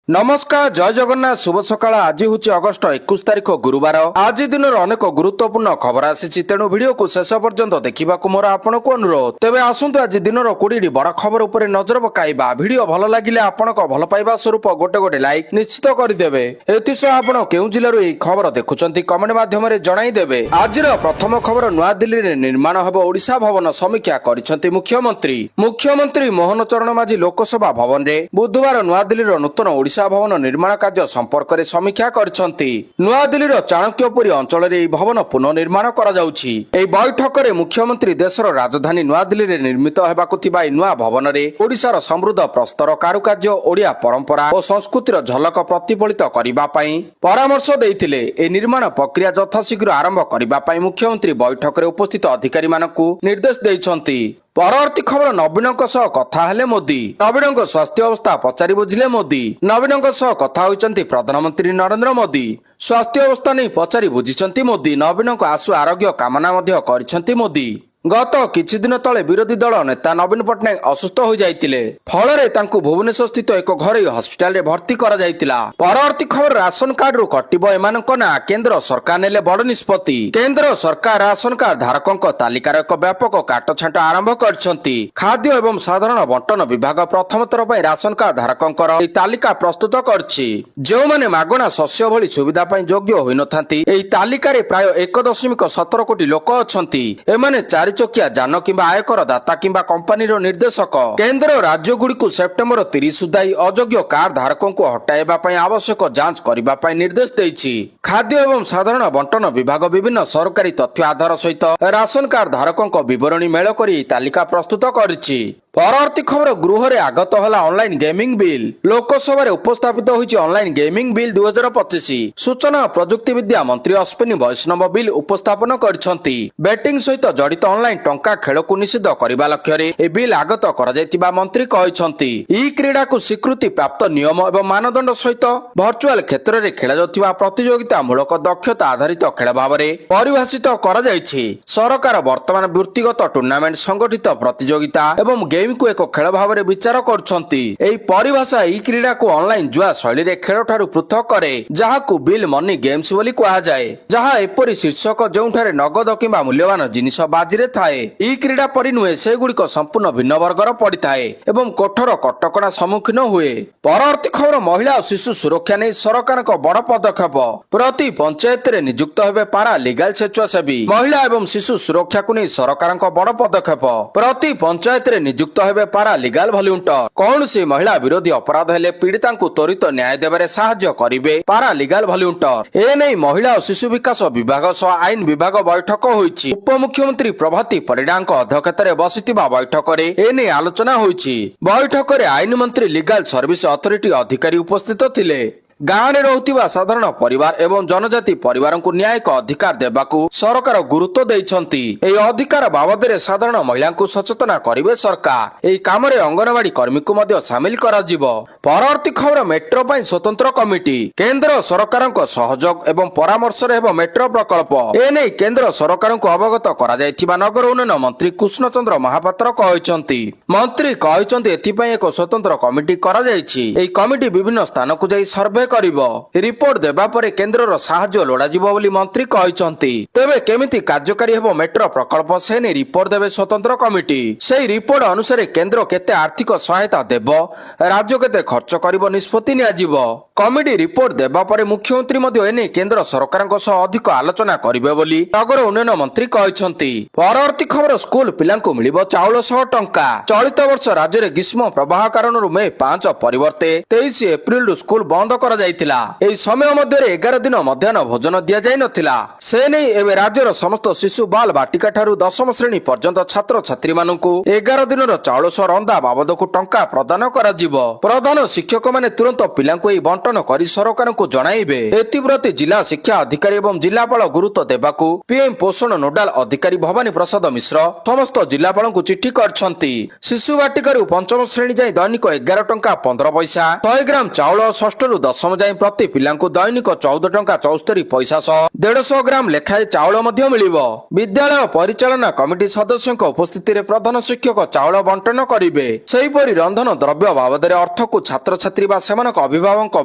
नमस्कार जय जगन्नाथ शुभ सकाळ आज हूँ अगस्ट 21 तारिख गुरुवार आज दिन अनेक गुरुत्वपूर्ण खबर आसी तेणु भिडियो को शेष पर्यंत देखा मोर आपण को अनुरोध तेज आसतु आज दिन 20 बड़ खबर उपर नजर पकाइबा भिडियो भल लगिले आपण भल पाइबा स्वरूप गोटे गोटे लाइक निश्चित करदेवे एसह आपण केउ जिल्लार यह खबर देखुंत कमेंट माध्यम जणाइदेवे आज प्रथम खबर नुआ दिल्ली में निर्माण हेब ओडिशा भवन समीक्षा कर मुख्यमंत्री मोहन चरण माझी लोकसभा भवन में बुधवार नुआ दिल्ली नूतन ओडिशा भवन निर्माण कार्य संपर्क में समीक्षा करछंती नुआ दिल्ली चाणक्यपुरी अंचल में भवन पुनर्निर्माण करा जाउछि। एही बैठक में मुख्यमंत्री देशर राजधानी नुआ दिल्ली में निर्मित हेबाकु थिबा नुआ भवन में ओडिशार समृद्ध प्रस्तर कारुकार्य ओडिया परंपरा और संस्कृतिर झलक प्रतिफलित करबा पई परामर्श देइथिले। ए निर्माण प्रक्रिया यथाशीघ्र आरंभ करबा पई मुख्यमंत्री बैठक में उपस्थित अधिकारी मानकु निर्देश दैछंती। परवर्ती खबर नवीन कथा हेले मोदी नवीन स्वास्थ्य अवस्था पचारि बुझिले मोदी नवीन कथा होइचंती प्रधानमंत्री नरेंद्र मोदी स्वास्थ्य अवस्था नहीं पचारि बुझिचंती मोदी नवीन आशु आरोग्य कामना मध्य करिसंती मोदी। गत किछि दिन तले विरोधी दल नेता नवीन पट्टनायक असुस्थ हो जाइतिले फल भुवनेश्वर स्थित एक घरोई हस्पिटाल रे भर्ती करा जाइतिला। परवर्ती खबर राशन कार्ड रु कटिबो एमानक ना केंद्र सरकार नेले बड़ निष्पत्ति केंद्र सरकार राशन कार्ड धारकों तालिकार एक व्यापक काटछांट आरंभ करछंती। खाद्य एवं साधारण बंटन विभाग प्रथम थर पई राशन कार्ड धारकों तालिका प्रस्तुत करछि जो माने मागणा शस्य भली सुविधा पई योग्य होई नथांती। एही तालिकारे प्राय 1.17 कोटी लोक अछंती एमाने चकिया जान किंबा आयकर दाता किंबा कंपनीर निर्देशक केंद्र राज्य गुड़िक सेप्टेम्बर 30 सुधा अयोग्य कार्ड धारकों को हटाइबा पई आवश्यक जांच करबा पई निर्देश देइछि। खाद्य एवं साधारण बंटन विभाग विभिन्न सरकारी तथ्य आधार सहित राशन कार्ड धारकों विवरणी मेल करी तालिका प्रस्तुत करिछि। परवर्ती खबर गृह रे आगत होला ऑनलाइन गेमिंग बिल लोकसभा रे उपस्थापित होइछि ऑनलाइन गेमिंग बिल 2025 सूचना और प्रजुक्ति विद्या मंत्री अश्विनी वैष्णव बिल उपस्थापन करछंती। बैटिंग सहित जड़ित ऑनलाइन टंका खेल को निषिद्ध करबा लक्ष्य रे ए बिल आगत करा जायतिबा मंत्री कहिसंती। ई क्रीडा को स्वीकृति प्राप्त नियम एवं मानदंड सहित वर्चुअल क्षेत्र रे खेला जाउतिबा प्रतियोगिता मूलक दक्षता आधारित खेल भाव रे परिभाषित करा जायछि। सरकार वर्तमान व्यक्तिगत टूर्नामेंट संगठित प्रतियोगिता एवं गेम को एक खेल भाव में विचार करछंती। एही परिभाषा ई क्रीडा को ऑनलाइन जुआ शैली रे खेल ठारू पृथक करे जहाकू बिल मनी गेम्स बोली कहा जाए जहा एपरि शीर्षक जोंठारे नगद किंबा मूल्यवान जिनिस बाजी रे थाए। ई क्रीडा परि नुहे से गुड़िक संपूर्ण भिन्न वर्गर पड़िथाए एवं कठोर कटकणा सम्मुखीन हुए। परवर्ती खबर महिला और शिशु सुरक्षा नहीं सरकार बड़ पदक्षेप प्रति पंचायत रे नियुक्त हेबे पारा लीगल स्वेच्छासेवी महिला एवं शिशु सुरक्षा को नहीं सरकार बड़ पदक्षेप प्रति पंचायत रे नियुक्त हेबे पारा लीगल भॉलंटियर कौन सी महिला विरोधी अपराध हेले पीड़िता त्वरित न्याय देबारे साहाय्य करिवे पारा लीगल भॉलंटियर। ए नै महिला और शिशु विकास विभाग सह आईन विभाग बैठक होईछि। उपमुख्यमंत्री प्रभाती परिडा अध्यक्षतार बसिथिबा बैठक रे ए नै आलोचना होईछि। बैठक रे आईन मंत्री लीगल सर्विस अथॉरिटी अधिकारी उपस्थित थिले। गाँव में रहुथिबा साधारण परिवार एवं जनजाति परिवार को न्यायिक अधिकार देबाकू सरकार गुरुत्व देइछंती। एही अधिकार बाबदरे साधारण महिला को सचेतना करिवे सरकार। एही काम रे अंगनवाड़ी कर्मी को मध्य शामिल करा जिवो। परवर्ती खबर मेट्रो पई स्वतंत्र कमिटी केंद्र सरकार सहयोग एवं परामर्श रे हेबो मेट्रो प्रकल्प ए नै केंद्र सरकार को अवगत करा जायथिबा नगर उन्नयन मंत्री कृष्ण चंद्र महापात्र कहिसंती। मंत्री कहिसंती एथि पई एक स्वतंत्र कमिटी करा जायछि। एही कमिटी विभिन्न स्थान को जाई सर्वे रिपोर्ट देबा परे केंद्र साहाय्य लोड़ा जिवो बोली मंत्री कहिसंती। तेबे केमिति कार्यकारी हेबो मेट्रो प्रकल्प से नै रिपोर्ट देबे स्वतंत्र कमिटी। सेही रिपोर्ट अनुसार केंद्र केते आर्थिक सहायता देबो राज्य केते खर्च करिवो निष्पत्ति निया जिवो। कमिटी रिपोर्ट देबा परे मुख्यमंत्री मध्ये एने केंद्र सरकारक सह अधिक आलोचना करिवे बोली नगर उन्नयन मंत्री कहिसंती। परवर्ती खबर स्कूल पिलांको मिलिबो चाउल 100 टंका चलित वर्ष राज्य रे ग्रीष्म प्रवाह कारणरू मे 5 परिवर्ते 23 एप्रिल स्कूल बंद कर एही समय मध्य 11 दिन मध्याह्न भोजन दिया जाय नथिला। से नै एबे राज्यर समस्त शिशु बाल बाटिका ठारू 10म श्रेणी पर्यंत छात्र छात्री मानकू 11 दिन चाउल सह रंदा बाबद को टंका प्रदान करा जिवो। प्रधान शिक्षक माने तुरंत पिलांको एही बंटन करी सरकार को जणाइबे। एतिप्रति जिला शिक्षा अधिकारी एवं जिलापाल गुरुत्व देबाकू पीएम पोषण नोडाल अधिकारी भवानी प्रसाद मिश्र समस्त जिलापाल को चिठी करछंती। शिशु बाटिका 5म श्रेणी जाय दैनिक 11 टंका 15 पैसा 100 ग्राम चाउल 6 रु 10 ଦଶମ ଯାଏଁ ପ୍ରତି ପିଲାଙ୍କୁ ଦୈନିକ 14 ଟଙ୍କା 74 ପଇସା ସହ 150 ଗ୍ରାମ ଲେଖାଏଁ ଚାଉଳ ମଧ୍ୟ ମିଳିବ। ବିଦ୍ୟାଳୟ ପରିଚାଳନା କମିଟି ସଦସ୍ୟଙ୍କ ଉପସ୍ଥିତିରେ ପ୍ରଧାନ ଶିକ୍ଷକ ଚାଉଳ ବଣ୍ଟନ କରିବେ। ସେହିପରି ରନ୍ଧନ ଦ୍ରବ୍ୟ ବାବଦରେ ଅର୍ଥକୁ ଛାତ୍ରଛାତ୍ରୀ ବା ସେମାନଙ୍କ ଅଭିଭାବକଙ୍କ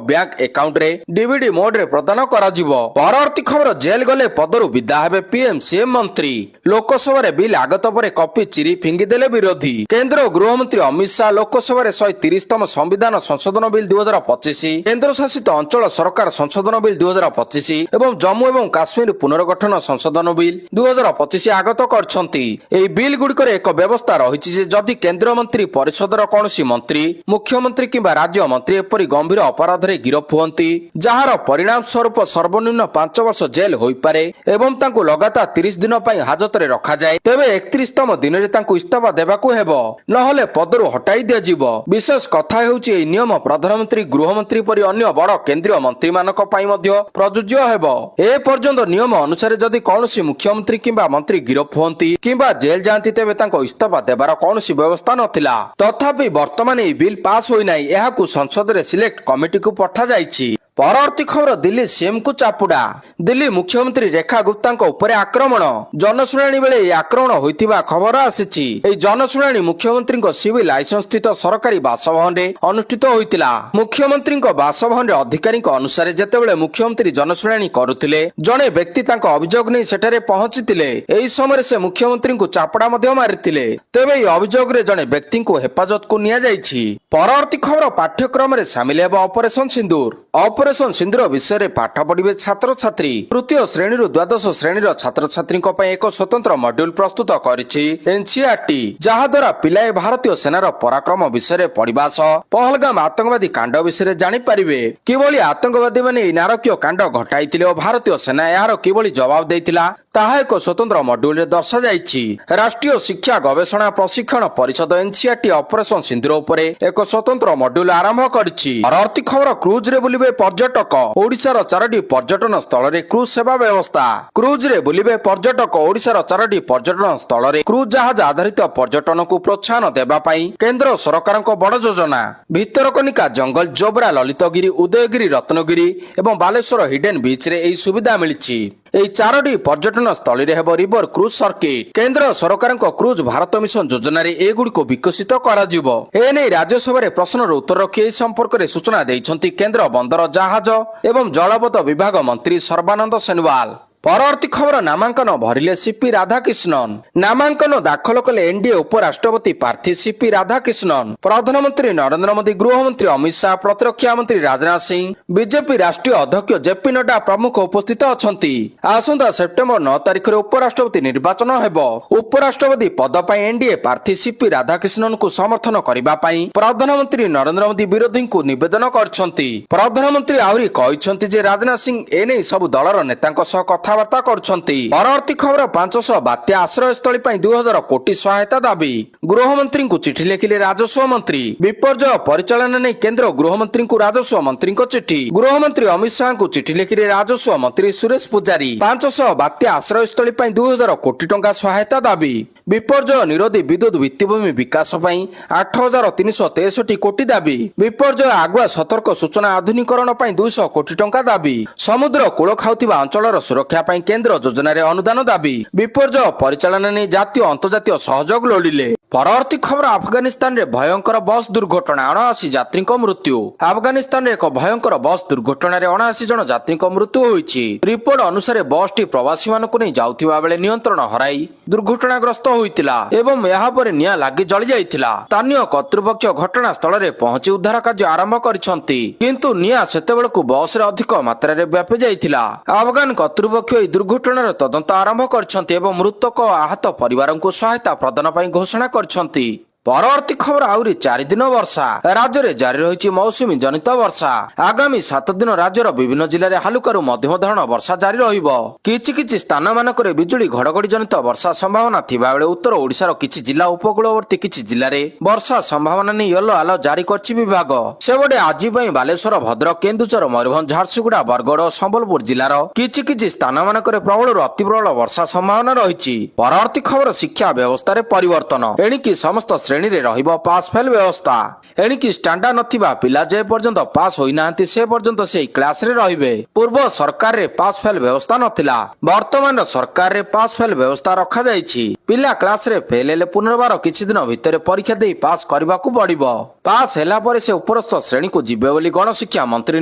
ବ୍ୟାଙ୍କ ଆକାଉଣ୍ଟରେ ଡିବିଡି ମୋଡରେ ପ୍ରଦାନ କରାଯିବ। ପରବର୍ତ୍ତୀ ଖବର, ଜେଲ ଗଲେ ପଦରୁ ବିଦା ହେବେ ପିଏମ ସିଏମ ମନ୍ତ୍ରୀ। ଲୋକସଭାରେ ବିଲ୍ ଆଗତ ପରେ କପି ଚିରି ଫିଙ୍ଗିଦେଲେ ବିରୋଧୀ। କେନ୍ଦ୍ର ଗୃହମନ୍ତ୍ରୀ ଅମିତ ଶାହ ଲୋକସଭାରେ 130ତମ ସମ୍ବିଧାନ ସଂଶୋଧନ ବିଲ୍ 2025, କେନ୍ଦ୍ରଶାସିତ ଅଞ୍ଚଳ ସରକାର ସଂଶୋଧନ ବିଲ୍ 2025 ଏବଂ ଜମ୍ମୁ ଏବଂ କାଶ୍ମୀର ପୁନର୍ଗଠନ ସଂଶୋଧନ ବିଲ୍ 2025 ଆଗତ କରିଛନ୍ତି। ଏହି ବିଲ୍ ଗୁଡିକରେ ଏକ ବ୍ୟବସ୍ଥା ରହିଛି ଯେ ଯଦି କେନ୍ଦ୍ରମନ୍ତ୍ରୀ ପରିଷଦର କୌଣସି ମନ୍ତ୍ରୀ, ମୁଖ୍ୟମନ୍ତ୍ରୀ କିମ୍ବା ରାଜ୍ୟ ମନ୍ତ୍ରୀ ଏପରି ଗମ୍ଭୀର ଅପରାଧରେ ଗିରଫ ହୁଅନ୍ତି ଯାହାର ପରିଣାମ ସ୍ୱରୂପ ସର୍ବନିମ୍ନ 5 ବର୍ଷ ଜେଲ ହୋଇପାରେ ଏବଂ ତାଙ୍କୁ ଲଗାତାର 30 ଦିନ ପାଇଁ ହାଜତରେ ରଖାଯାଏ, ତେବେ 31ତମ ଦିନରେ ତାଙ୍କୁ ଇସ୍ତଫା ଦେବାକୁ ହେବ, ନହେଲେ ପଦରୁ ହଟାଇ ଦିଆଯିବ। ବିଶେଷ କଥା ହେଉଛି ଏହି ନିୟମ ପ୍ରଧାନମନ୍ତ୍ରୀ, ଗୃହମନ୍ତ୍ରୀ ପରି ଅନ୍ୟ ବଡ଼ କେନ୍ଦ୍ରୀୟ ମନ୍ତ୍ରୀମାନଙ୍କ ପାଇଁ ମଧ୍ୟ ପ୍ରଯୁଜ୍ୟ ହେବ। ଏ ପର୍ଯ୍ୟନ୍ତ ନିୟମ ଅନୁସାରେ ଯଦି କୌଣସି ମୁଖ୍ୟମନ୍ତ୍ରୀ କିମ୍ବା ମନ୍ତ୍ରୀ ଗିରଫ ହୁଅନ୍ତି କିମ୍ବା ଜେଲ ଯାଆନ୍ତି ତେବେ ତାଙ୍କ ଇସ୍ତଫା ଦେବାର କୌଣସି ବ୍ୟବସ୍ଥା ନଥିଲା। ତଥାପି ବର୍ତ୍ତମାନ ଏହି ବିଲ୍ ପାସ୍ ହୋଇନାହିଁ। ଏହାକୁ ସଂସଦରେ ସିଲେକ୍ଟ କମିଟିକୁ ପଠାଯାଇଛି। ପରବର୍ତ୍ତୀ ଖବର, ଦିଲ୍ଲୀ ସିଏମକୁ ଚାପୁଡା। ଦିଲ୍ଲୀ ମୁଖ୍ୟମନ୍ତ୍ରୀ ରେଖା ଗୁପ୍ତାଙ୍କ ଉପରେ ଆକ୍ରମଣ। ଜନଶୁଣାଣି ବେଳେ ଏହି ଆକ୍ରମଣ ହୋଇଥିବା ଖବର ଆସିଛି। ଏହି ଜନଶୁଣାଣି ମୁଖ୍ୟମନ୍ତ୍ରୀଙ୍କ ସିଭିଲ ଲାଇସେନ୍ସ ସ୍ଥିତ ସରକାରୀ ବାସଭବନରେ ଅନୁଷ୍ଠିତ ହୋଇଥିଲା। ମୁଖ୍ୟମନ୍ତ୍ରୀଙ୍କ ବାସଭବନରେ ଅଧିକାରୀଙ୍କ ଅନୁସାରେ ଯେତେବେଳେ ମୁଖ୍ୟମନ୍ତ୍ରୀ ଜନଶୁଣାଣି କରୁଥିଲେ ଜଣେ ବ୍ୟକ୍ତି ତାଙ୍କ ଅଭିଯୋଗ ନେଇ ସେଠାରେ ପହଞ୍ଚିଥିଲେ। ଏହି ସମୟରେ ସେ ମୁଖ୍ୟମନ୍ତ୍ରୀଙ୍କୁ ଚାପୁଡା ମଧ୍ୟ ମାରିଥିଲେ। ତେବେ ଏହି ଅଭିଯୋଗରେ ଜଣେ ବ୍ୟକ୍ତିଙ୍କୁ ହେଫାଜତକୁ ନିଆଯାଇଛି। ପରବର୍ତ୍ତୀ ଖବର, ପାଠ୍ୟକ୍ରମରେ ସାମିଲ ହେବ ଅପରେସନ ସିନ୍ଦୁର। ଅପରେସନ ସିନ୍ଦୁର ବିଷୟରେ ପାଠ ପଢିବେ ଛାତ୍ରଛାତ୍ରୀ। ତୃତୀୟ ଶ୍ରେଣୀରୁ ଦ୍ୱାଦଶ ଶ୍ରେଣୀର ଛାତ୍ରଛାତ୍ରୀଙ୍କ ପାଇଁ ଏକ ସ୍ୱତନ୍ତ୍ର ମଡ୍ୟୁଲ ପ୍ରସ୍ତୁତ କରିଛି ଏନସିଆରଟି, ଯାହାଦ୍ୱାରା ପିଲାଏ ଭାରତୀୟ ସେନାର ପରାକ୍ରମ ବିଷୟରେ ପଢିବା ସହ ପହଲଗାମ ଆତଙ୍କବାଦୀ କାଣ୍ଡ ବିଷୟରେ ଜାଣିପାରିବେ। କିଭଳି ଆତଙ୍କବାଦୀମାନେ ଏହି ନାରକୀୟ କାଣ୍ଡ ଘଟାଇଥିଲେ ଓ ଭାରତୀୟ ସେନା ଏହାର କିଭଳି ଜବାବ ଦେଇଥିଲା ତାହା ଏକ ସ୍ୱତନ୍ତ୍ର ମଡ୍ୟୁଲରେ ଦର୍ଶାଯାଇଛି। ରାଷ୍ଟ୍ରୀୟ ଶିକ୍ଷା ଗବେଷଣା ପ୍ରଶିକ୍ଷଣ ପରିଷଦ ଏନସିଆରଟି ଅପରେସନ ସିନ୍ଦୁର ଉପରେ ଏକ ସ୍ୱତନ୍ତ୍ର ମଡ୍ୟୁଲ ଆରମ୍ଭ କରିଛି। ପରବର୍ତ୍ତୀ ଖବର, କ୍ରୁଜରେ ବୁଲିବେ ପର୍ଯ୍ୟଟକ। ଓଡ଼ିଶାର 4ଟି ପର୍ଯ୍ୟଟନ ସ୍ଥଳରେ କ୍ରୁଜ ସେବା ବ୍ୟବସ୍ଥା। କ୍ରୁଜରେ ବୁଲିବେ ପର୍ଯ୍ୟଟକ। ଓଡ଼ିଶାର 4ଟି ପର୍ଯ୍ୟଟନ ସ୍ଥଳରେ କ୍ରୁଜ ଜାହାଜ ଆଧାରିତ ପର୍ଯ୍ୟଟନକୁ ପ୍ରୋତ୍ସାହନ ଦେବା ପାଇଁ କେନ୍ଦ୍ର ସରକାରଙ୍କ ବଡ଼ ଯୋଜନା। ଭିତରକନିକା, ଜଙ୍ଗଲ, ଜୋବ୍ରା, ଲଳିତଗିରି, ଉଦୟଗିରି, ରତ୍ନଗିରି ଏବଂ ବାଲେଶ୍ୱର ହିଡେନ ବିଚ୍ରେ ଏହି ସୁବିଧା ମିଳିଛି। ଏହି 4ଟି ପର୍ଯ୍ୟଟନ ସ୍ଥଳୀରେ ହେବ ରିଭର କ୍ରୁଜ ସର୍କିଟ। କେନ୍ଦ୍ର ସରକାରଙ୍କ କ୍ରୁଜ ଭାରତ ମିଶନ ଯୋଜନାରେ ଏଗୁଡ଼ିକୁ ବିକଶିତ କରାଯିବ। ଏନେଇ ରାଜ୍ୟସଭାରେ ପ୍ରଶ୍ନର ଉତ୍ତର ରଖି ଏହି ସମ୍ପର୍କରେ ସୂଚନା ଦେଇଛନ୍ତି କେନ୍ଦ୍ର ବନ୍ଦର, ଜାହାଜ ଏବଂ ଜଳପଥ ବିଭାଗ ମନ୍ତ୍ରୀ ସର୍ବାନନ୍ଦ ସୋନୋୱାଲ। ପରବର୍ତ୍ତୀ ଖବର, ନାମାଙ୍କନ ଭରିଲେ ସିପି ରାଧାକିଷ୍ଣନ। ନାମାଙ୍କନ ଦାଖଲ କଲେ ଏନଡିଏ ଉପରାଷ୍ଟ୍ରପତି ପ୍ରାର୍ଥୀ ସିପି ରାଧାକିଷ୍ଣନ। ପ୍ରଧାନମନ୍ତ୍ରୀ ନରେନ୍ଦ୍ର ମୋଦି, ଗୃହମନ୍ତ୍ରୀ ଅମିତ ଶାହ, ପ୍ରତିରକ୍ଷା ମନ୍ତ୍ରୀ ରାଜନାଥ ସିଂ, ବିଜେପି ରାଷ୍ଟ୍ରୀୟ ଅଧ୍ୟକ୍ଷ ଜେପି ନଡ୍ଡା ପ୍ରମୁଖ ଉପସ୍ଥିତ ଅଛନ୍ତି। ଆସନ୍ତା ସେପ୍ଟେମ୍ବର 9 ତାରିଖରେ ଉପରାଷ୍ଟ୍ରପତି ନିର୍ବାଚନ ହେବ। ଉପରାଷ୍ଟ୍ରପତି ପଦ ପାଇଁ ଏନଡିଏ ପ୍ରାର୍ଥୀ ସିପି ରାଧାକିଷ୍ଣନଙ୍କୁ ସମର୍ଥନ କରିବା ପାଇଁ ପ୍ରଧାନମନ୍ତ୍ରୀ ନରେନ୍ଦ୍ର ମୋଦି ବିରୋଧୀଙ୍କୁ ନିବେଦନ କରିଛନ୍ତି। ପ୍ରଧାନମନ୍ତ୍ରୀ ଆହୁରି କହିଛନ୍ତି ଯେ ରାଜନାଥ ସିଂ ଏନେଇ ସବୁ ଦଳର ନେତାଙ୍କ ସହ କଥାବାର୍ତ୍ତା କରୁଛନ୍ତି। ପରବର୍ତ୍ତୀ ଖବର, 500 ବାତ୍ୟା ଆଶ୍ରୟସ୍ଥଳୀ ପାଇଁ 2000 କୋଟି ସହାୟତା ଦାବି। ଗୃହମନ୍ତ୍ରୀଙ୍କୁ ଚିଠି ଲେଖିଲେ ରାଜସ୍ୱ ମନ୍ତ୍ରୀ। ବିପର୍ଯ୍ୟୟ ପରିଚାଳନା ନେଇ କେନ୍ଦ୍ର ଗୃହମନ୍ତ୍ରୀଙ୍କୁ ରାଜସ୍ୱ ମନ୍ତ୍ରୀଙ୍କ ଚିଠି। ଗୃହମନ୍ତ୍ରୀ ଅମିତ ଶାହଙ୍କୁ ଚିଠି ଲେଖିଲେ ରାଜସ୍ୱ ମନ୍ତ୍ରୀ ସୁରେଶ ପୂଜାରୀ। 500 ବାତ୍ୟା ଆଶ୍ରୟସ୍ଥଳୀ ପାଇଁ 2000 କୋଟି ଟଙ୍କା ସହାୟତା ଦାବି। ବିପର୍ଯ୍ୟୟ ନିରୋଧୀ ବିଦ୍ୟୁତ ଭିତ୍ତିଭୂମି ବିକାଶ ପାଇଁ 8363 କୋଟି ଦାବି। ବିପର୍ଯ୍ୟୟ ଆଗୁଆ ସତର୍କ ସୂଚନା ଆଧୁନିକରଣ ପାଇଁ 200 କୋଟି ଟଙ୍କା ଦାବି। ସମୁଦ୍ର କୂଳ ଖାଉଥିବା ଅଞ୍ଚଳର ସୁରକ୍ଷା ପାଇଁ କେନ୍ଦ୍ର ଯୋଜନାରେ ଅନୁଦାନ ଦାବି। ବିପର୍ଯ୍ୟୟ ପରିଚାଳନା ନେଇ ଜାତୀୟ ଅନ୍ତର୍ଜାତୀୟ ସହଯୋଗ ଲୋଡ଼ିଲେ। ପରବର୍ତ୍ତୀ ଖବର, ଆଫଗାନିସ୍ତାନରେ ଭୟଙ୍କର ବସ୍ ଦୁର୍ଘଟଣା, 79 ଯାତ୍ରୀଙ୍କ ମୃତ୍ୟୁ। ଆଫଗାନିସ୍ତାନରେ ଏକ ଭୟଙ୍କର ବସ୍ ଦୁର୍ଘଟଣାରେ 79 ଜଣ ଯାତ୍ରୀଙ୍କ ମୃତ୍ୟୁ ହୋଇଛି। ରିପୋର୍ଟ ଅନୁସାରେ ବସ୍ଟି ପ୍ରବାସୀମାନଙ୍କୁ ନେଇ ଯାଉଥିବା ବେଳେ ନିୟନ୍ତ୍ରଣ ହରାଇ ଦୁର୍ଘଟଣାଗ୍ରସ୍ତ ହୋଇଥିଲା ଏବଂ ଏହାପରେ ନିଆଁ ଲାଗି ଜଳି ଯାଇଥିଲା। ସ୍ଥାନୀୟ କର୍ତ୍ତୃପକ୍ଷ ଘଟଣାସ୍ଥଳରେ ପହଞ୍ଚି ଉଦ୍ଧାର କାର୍ଯ୍ୟ ଆରମ୍ଭ କରିଛନ୍ତି, କିନ୍ତୁ ନିଆଁ ସେତେବେଳକୁ ବସ୍ରେ ଅଧିକ ମାତ୍ରାରେ ବ୍ୟାପି ଯାଇଥିଲା। ଆଫଗାନ କର୍ତ୍ତୃପକ୍ଷ ଏହି ଦୁର୍ଘଟଣାର ତଦନ୍ତ ଆରମ୍ଭ କରିଛନ୍ତି ଏବଂ ମୃତକ ଓ ଆହତ ପରିବାରଙ୍କୁ ସହାୟତା ପ୍ରଦାନ ପାଇଁ ଘୋଷଣା କରିଛନ୍ତି। ପରବର୍ତ୍ତୀ ଖବର, ଆହୁରି 4 ଦିନ ବର୍ଷା। ରାଜ୍ୟରେ ଜାରି ରହିଛି ମୌସୁମୀ ଜନିତ ବର୍ଷା। ଆଗାମୀ 7 ଦିନ ରାଜ୍ୟର ବିଭିନ୍ନ ଜିଲ୍ଲାରେ ହାଲୁକାରୁ ମଧ୍ୟମ ଧରଣ ବର୍ଷା ଜାରି ରହିବ। କିଛି କିଛି ସ୍ଥାନ ମାନଙ୍କରେ ବିଜୁଳି ଘଡଘଡି ଜନିତ ବର୍ଷା ସମ୍ଭାବନା ଥିବା ବେଳେ ଉତ୍ତର ଓଡ଼ିଶାର କିଛି ଜିଲ୍ଲା, ଉପକୂଳବର୍ତ୍ତୀ କିଛି ଜିଲ୍ଲାରେ ବର୍ଷା ସମ୍ଭାବନା ନେଇ ୟେଲୋ ଆଲର୍ଟ ଜାରି କରିଛି ବିଭାଗ। ସେପଟେ ଆଜି ପାଇଁ ବାଲେଶ୍ୱର, ଭଦ୍ରକ, କେନ୍ଦୁଝର, ମୟୂରଭଞ୍ଜ, ଝାରସୁଗୁଡା, ବରଗଡ଼ ଓ ସମ୍ବଲପୁର ଜିଲ୍ଲାର କିଛି କିଛି ସ୍ଥାନ ମାନଙ୍କରେ ପ୍ରବଳରୁ ଅତି ପ୍ରବଳ ବର୍ଷା ସମ୍ଭାବନା ରହିଛି। ପରବର୍ତ୍ତୀ ଖବର, ଶିକ୍ଷା ବ୍ୟବସ୍ଥାରେ ପରିବର୍ତ୍ତନ। ଏଣିକି ସମସ୍ତ ଶ୍ରେଣୀରେ ରହିବ ପାସ୍ ଫେଲ୍ ବ୍ୟବସ୍ଥା। ଏଣିକି ଷ୍ଟାଣ୍ଡାର୍ଡ ନଥିବା ପିଲା ଯେ ପର୍ଯ୍ୟନ୍ତ ପାସ୍ ହୋଇନାହାନ୍ତି ସେ ପର୍ଯ୍ୟନ୍ତ ସେହି କ୍ଲାସରେ ରହିବେ। ପୂର୍ବ ସରକାରରେ ପାସ୍ ଫେଲ୍ ବ୍ୟବସ୍ଥା ନଥିଲା। ବର୍ତ୍ତମାନର ସରକାରରେ ପାସ୍ ଫେଲ୍ ବ୍ୟବସ୍ଥା ରଖାଯାଇଛି। ପିଲା କ୍ଲାସରେ ଫେଲ୍ ହେଲେ ପୁନର୍ବାର କିଛି ଦିନ ଭିତରେ ପରୀକ୍ଷା ଦେଇ ପାସ୍ କରିବାକୁ ପଡ଼ିବ। ପାସ୍ ହେଲା ପରେ ସେ ଉପରସ୍ଥ ଶ୍ରେଣୀକୁ ଯିବେ ବୋଲି ଗଣଶିକ୍ଷା ମନ୍ତ୍ରୀ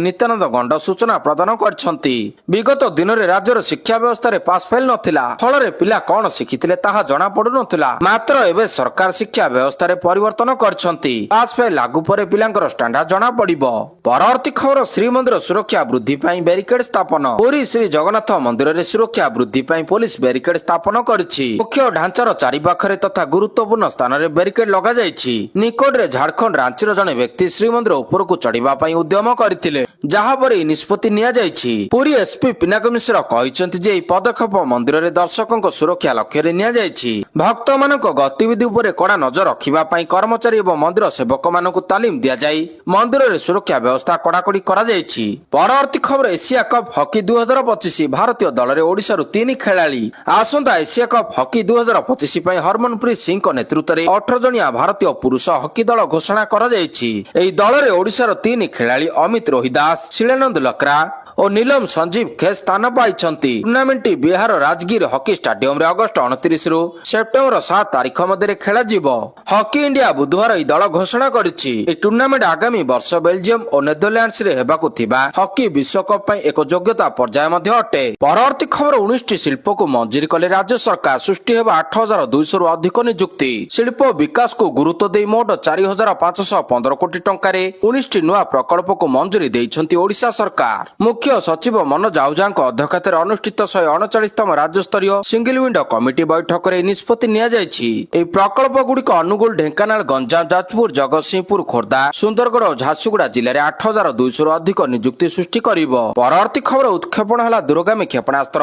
ନିତ୍ୟାନନ୍ଦ ଗଣ୍ଡ ସୂଚନା ପ୍ରଦାନ କରିଛନ୍ତି। ବିଗତ ଦିନରେ ରାଜ୍ୟର ଶିକ୍ଷା ବ୍ୟବସ୍ଥାରେ ପାସ୍ ଫେଲ୍ ନଥିଲା। ଫଳରେ ପିଲା କଣ ଶିଖିଥିଲେ ତାହା ଜଣାପଡୁନଥିଲା। ମାତ୍ର ଏବେ ସରକାର ଶିକ୍ଷା ବ୍ୟବସ୍ଥାରେ ପରିବର୍ତ୍ତନ କରିଛନ୍ତି। ପାସ୍ ଫେଲ୍ ଲାଗୁ ପରେ ପିଲାଙ୍କର ଷ୍ଟାଣ୍ଡାର୍ଡ ଜଣାପଡିବ। ପରବର୍ତ୍ତୀ ଖବର, ଶ୍ରୀମନ୍ଦିର ସୁରକ୍ଷା ବୃଦ୍ଧି ପାଇଁ ବ୍ୟାରିକେଡ୍ ସ୍ଥାପନ। ପୁରୀ ଶ୍ରୀ ଜଗନ୍ନାଥ ମନ୍ଦିରରେ ସୁରକ୍ଷା ବୃଦ୍ଧି ପାଇଁ ପୋଲିସ ବ୍ୟାରିକେଡ୍ ସ୍ଥାପନ କରିଛି। ମୁଖ୍ୟ ଢାଞ୍ଚାର ଚାରିପାଖରେ ତଥା ଗୁରୁତ୍ୱପୂର୍ଣ୍ଣ ସ୍ଥାନରେ ବ୍ୟାରିକେଡ୍ ଲଗାଯାଇଛି। ନିକଟରେ ଝାଡଖଣ୍ଡ ରାଞ୍ଚିର ଜଣେ ବ୍ୟକ୍ତି ଶ୍ରୀମନ୍ଦିର ଉପରକୁ ଚଢିବା ପାଇଁ ଉଦ୍ୟମ କରିଥିଲେ, ଯାହାପରେ ଏହି ନିଷ୍ପତ୍ତି ନିଆଯାଇଛି। ପୁରୀ ଏସ୍ପି ପିନାକ ମିଶ୍ର କହିଛନ୍ତି ଯେ ଏହି ପଦକ୍ଷେପ ମନ୍ଦିରରେ ଦର୍ଶକଙ୍କ ସୁରକ୍ଷା ଲକ୍ଷ୍ୟରେ ନିଆଯାଇଛି। ଭକ୍ତମାନଙ୍କ ଗତିବିଧି ଉପରେ କଡ଼ା ନଜର ରଖିବା ପାଇଁ କର୍ମଚାରୀ ଏବଂ ମନ୍ଦିର ସେବକମାନଙ୍କୁ ତାଲିମ ଦିଆଯାଇ ମନ୍ଦିରରେ ସୁରକ୍ଷା ବ୍ୟବସ୍ଥା କଡ଼ାକଡ଼ି କରାଯାଇଛି। ପରବର୍ତ୍ତୀ ଖବର, ଏସିଆ କପ୍ ହକି 2025 ଭାରତୀୟ ଦଳରେ ଓଡ଼ିଶାରୁ 3 ଖେଳାଳି। ଆସନ୍ତା ଏସିଆ କପ୍ ହକି 2025 ପାଇଁ ହରମନପ୍ରୀତ ସିଂଙ୍କ ନେତୃତ୍ୱରେ 18 ଜଣିଆ ଭାରତୀୟ ପୁରୁଷ ହକି ଦଳ ଘୋଷଣା କରାଯାଇଛି। ଏହି ଦଳରେ ଓଡ଼ିଶାର 3 ଖେଳାଳି ଅମିତ ରୋହିଦାସ, ଶିଳାନନ୍ଦ ଲକ୍ରା ଓ ନୀଲମ ସଞ୍ଜୀବ ଖେସ୍ ସ୍ଥାନ ପାଇଛନ୍ତି। ଟୁର୍ଣ୍ଣାମେଣ୍ଟଟି ବିହାର ରାଜଗିର ହକି ଷ୍ଟାଡିୟମରେ ଅଗଷ୍ଟ 29 ରୁ ସେପ୍ଟେମ୍ବର 7 ତାରିଖ ମଧ୍ୟରେ ଖେଳାଯିବ। ହକି ଇଣ୍ଡିଆ ବୁଧବାର ଏହି ଦଳ ଘୋଷଣା କରିଛି। ଏହି ଟୁର୍ଣ୍ଣାମେଣ୍ଟ ଆଗାମୀ ବର୍ଷ ବେଲଜିୟମ ଓ ନେଦରଲ୍ୟାଣ୍ଡସରେ ହେବାକୁ ଥିବା ହକି ବିଶ୍ୱକପ୍ ପାଇଁ ଏକ ଯୋଗ୍ୟତା ପର୍ଯ୍ୟାୟ ମଧ୍ୟ ଅଟେ। ପରବର୍ତ୍ତୀ ଖବର, 19ଟି ଶିଳ୍ପକୁ ମଞ୍ଜୁରୀ କଲେ ରାଜ୍ୟ ସରକାର। ସୃଷ୍ଟି ହେବ 8,200 ରୁ ଅଧିକ ନିଯୁକ୍ତି। ଶିଳ୍ପ ବିକାଶକୁ ଗୁରୁତ୍ୱ ଦେଇ ମୋଟ 4,515 କୋଟି ଟଙ୍କାରେ 19ଟି ନୂଆ ପ୍ରକଳ୍ପକୁ ମଞ୍ଜୁରୀ ଦେଇଛନ୍ତି ଓଡ଼ିଶା ସରକାର। ମୁଖ୍ୟ ସଚିବ ମନୋଜ ଆହୁଜାଙ୍କ ଅଧ୍ୟକ୍ଷତାରେ ଅନୁଷ୍ଠିତ 139ତମ ରାଜ୍ୟସ୍ତରୀୟ ସିଙ୍ଗଲ ୱିଣ୍ଡୋ କମିଟି ବୈଠକରେ ଏହି ନିଷ୍ପତ୍ତି ନିଆଯାଇଛି। ଏହି ପ୍ରକଳ୍ପ ଗୁଡିକ ଅନୁଗୁଳ, ଢେଙ୍କାନାଳ, ଗଞ୍ଜାମ, ଯାଜପୁର, ଜଗତସିଂହପୁର, ଖୋର୍ଦ୍ଧା, ସୁନ୍ଦରଗଡ଼ ଓ ଝାରସୁଗୁଡ଼ା ଜିଲ୍ଲାରେ 8,200 ରୁ ଅଧିକ ନିଯୁକ୍ତି ସୃଷ୍ଟି କରିବ। ପରବର୍ତ୍ତୀ ଖବର, ଉତ୍କ୍ଷେପଣ ହେଲା ଦୂରଗାମୀ କ୍ଷେପଣାସ୍ତ୍ର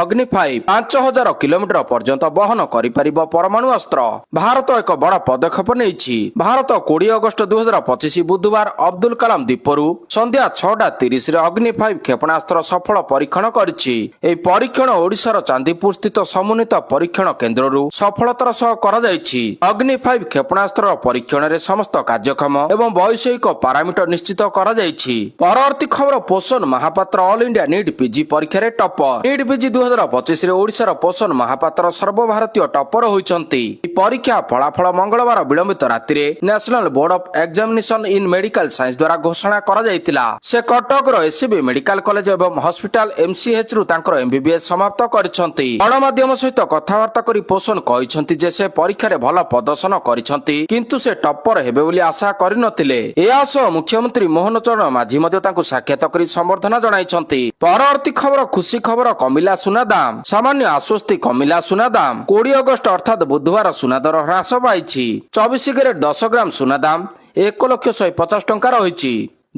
ଅଗ୍ନି-5। 5,000 କିଲୋମିଟର ପର୍ଯ୍ୟନ୍ତ ବହନ କରିପାରିବ ପରମାଣୁ ଅସ୍ତ୍ର। ଭାରତ ଏକ ବଡ଼ ପଦକ୍ଷେପ ନେଇଛି। ଭାରତ 20 ଅଗଷ୍ଟ 2025 ବୁଧବାର ଅବଦୁଲ କଲାମ ଦ୍ୱୀପରୁ ସନ୍ଧ୍ୟା 6:30 ରେ ଅଗ୍ନି-5 କ୍ଷେପଣାସ୍ତ୍ର ସଫଳ ପରୀକ୍ଷଣ କରିଛି। ଏହି ପରୀକ୍ଷଣ ଓଡ଼ିଶାର ଚାନ୍ଦିପୁର ସ୍ଥିତ ସମନ୍ୱିତ ପରୀକ୍ଷଣ କେନ୍ଦ୍ରରୁ ସଫଳତାର ସହ କରାଯାଇଛି। ଅଗ୍ନି-5 କ୍ଷେପଣାସ୍ତ୍ରର ପରୀକ୍ଷଣରେ ସମସ୍ତ କାର୍ଯ୍ୟକ୍ଷମ ଏବଂ ବୈଷୟିକ ପାରାମିଟର ନିଶ୍ଚିତ କରାଯାଇଛି। ପରବର୍ତ୍ତୀ ଖବର, Poshan Mohapatra all India NEET PG ପରୀକ୍ଷାରେ ଟପର। ନିଟ୍ ପିଜି 2025 ରେ ଓଡ଼ିଶାର ପୋଷଣ ମହାପାତ୍ର ସର୍ବଭାରତୀୟ ଟପର ହୋଇଛନ୍ତି। ଏହି ପରୀକ୍ଷା ଫଳାଫଳ ମଙ୍ଗଳବାର ବିଳମ୍ବିତ ରାତିରେ national board of examination in medical science ଦ୍ୱାରା ଘୋଷଣା କରାଯାଇଥିଲା। ସେ କଟକର ଏସ୍ସିବି ମେଡିକାଲ କଲେଜ ଏବଂ ହସ୍ପିଟାଲ MCH ରୁ ତାଙ୍କର MBBS ସମାପ୍ତ କରିଛନ୍ତି। ଗଣମାଧ୍ୟମ ସହିତ କଥାବାର୍ତ୍ତା କରି ପୋଷଣ କହିଛନ୍ତି ଯେ ସେ ପରୀକ୍ଷାରେ ଭଲ ପ୍ରଦର୍ଶନ କରିଛନ୍ତି, କିନ୍ତୁ ସେ ଟପର ହେବେ ବୋଲି ଆଶା କରିନଥିଲେ। ଏହା ସହ ମୁଖ୍ୟମନ୍ତ୍ରୀ ମୋହନ ଚରଣ ମାଝୀ ମଧ୍ୟ ତାଙ୍କୁ ସାକ୍ଷାତ କରି ସମ୍ବର୍ଦ୍ଧନା ଜଣାଇଛନ୍ତି। ପରବର୍ତ୍ତୀ ଖବର, ଖୁସି ଖବର, କମିଲା ସୁନା ଦାମ। ସାମାନ୍ୟ ଆଶ୍ୱସ୍ତି କମିଲା ସୁନା ଦାମ। 20 ଅଗଷ୍ଟ ଅର୍ଥାତ୍ ବୁଧବାର ସୁନା ଦର ହ୍ରାସ ପାଇଛି। 24 କ୍ୟାରେଟ 10 ଗ୍ରାମ ସୁନା ଦାମ 1,150 ଟଙ୍କା ରହିଛି,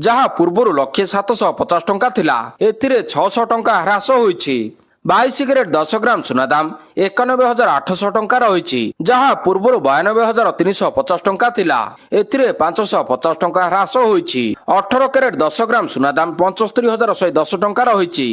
ଯାହା ପୂର୍ବରୁ 1,750 ଟଙ୍କା ଥିଲା। ଏଥିରେ 600 ଟଙ୍କା ହ୍ରାସ ହୋଇଛି। 22 କ୍ୟାରେଟ 10 ଗ୍ରାମ ସୁନା ଦାମ 91,800 ଟଙ୍କା ରହିଛି, ଯାହା ପୂର୍ବରୁ 92,350 ଟଙ୍କା ଥିଲା। ଏଥିରେ 550 ଟଙ୍କା ହ୍ରାସ ହୋଇଛି। 18 କ୍ୟାରେଟ 10 ଗ୍ରାମ ସୁନା ଦାମ 75,110 ଟଙ୍କା ରହିଛି।